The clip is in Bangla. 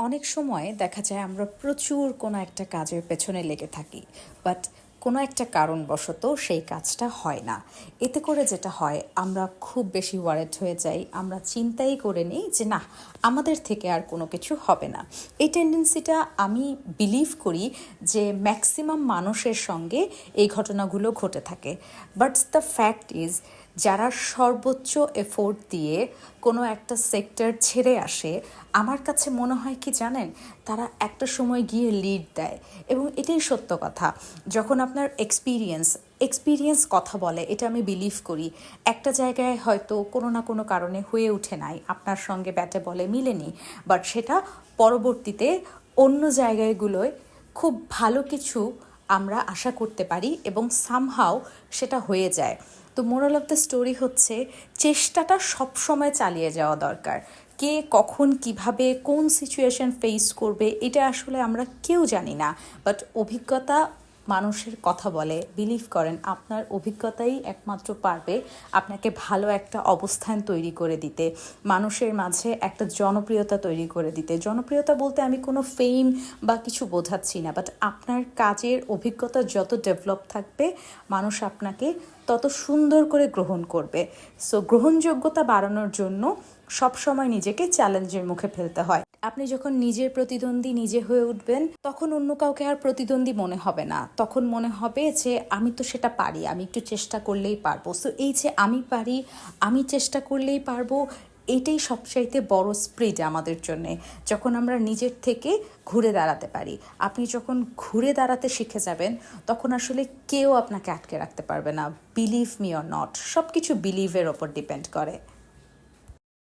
অনেক সময় দেখা যায় আমরা প্রচুর কোনো একটা কাজের পেছনে লেগে থাকি, বাট কোনো একটা কারণবশত সেই কাজটা হয় না। এতে করে যেটা হয়, আমরা খুব বেশি ওয়ারেড হয়ে যাই, আমরা চিন্তাই করে নিই যে না, আমাদের থেকে আর কোনো কিছু হবে না। এই টেন্ডেন্সিটা আমি বিলিভ করি যে ম্যাক্সিমাম মানুষের সঙ্গে এই ঘটনাগুলো ঘটে থাকে। বাট দ্য ফ্যাক্ট ইজ, যারা সর্বোচ্চ এফোর্ট দিয়ে কোনো একটা সেক্টর ছেড়ে আসে, আমার কাছে মনে হয় কি জানেন, তারা একটা সময় গিয়ে লিড দেয়। এবং এটাই সত্য কথা। যখন আপনার এক্সপিরিয়েন্স কথা বলে, এটা আমি বিলিভ করি। একটা জায়গায় হয়তো কোনো না কোনো কারণে হয়ে ওঠে নাই, আপনার সঙ্গে ব্যাটে বলে মিলেনি, বাট সেটা পরবর্তীতে অন্য জায়গাগুলোয় খুব ভালো কিছু আমরা আশা করতে পারি এবং সামহাও সেটা হয়ে যায়। তো মোরাল অফ দ্য স্টোরি হচ্ছে, চেষ্টাটা সবসময় চালিয়ে যাওয়া দরকার। কে কখন কিভাবে কোন সিচুয়েশন ফেস করবে এটা আসলে আমরা কেউ জানি না, বাট অভিজ্ঞতা মানুষের কথা বলে। বিলিভ করেন, আপনার অভিজ্ঞতাই একমাত্র পারবে আপনাকে ভালো একটা অবস্থান তৈরি করে দিতে, মানুষের মাঝে একটা জনপ্রিয়তা তৈরি করে দিতে। জনপ্রিয়তা বলতে আমি কোনো ফেম বা কিছু বোঝাচ্ছি না, বাট আপনার কাজের অভিজ্ঞতা যত ডেভেলপ থাকবে, মানুষ আপনাকে তত সুন্দর করে গ্রহণ করবে। সো গ্রহণযোগ্যতা বাড়ানোর জন্য সবসময় নিজেকে চ্যালেঞ্জের মুখে ফেলতে হয়। আপনি যখন নিজের প্রতিদ্বন্দ্বী নিজে হয়ে উঠবেন, তখন অন্য কাউকে আর প্রতিদ্বন্দ্বী মনে হবে না। তখন মনে হবে যে আমি তো সেটা পারি, আমি একটু চেষ্টা করলেই পারবো। সো এই যে আমি পারি, আমি চেষ্টা করলেই পারবো, এটাই সবচাইতে বড় স্প্রিড আমাদের জন্যে, যখন আমরা নিজের থেকে ঘুরে দাঁড়াতে পারি। আপনি যখন ঘুরে দাঁড়াতে শিখে যাবেন, তখন আসলে কেউ আপনাকে আটকে রাখতে পারবে না। বিলিভ মি অর নট, সব কিছু বিলিভের ওপর ডিপেন্ড করে।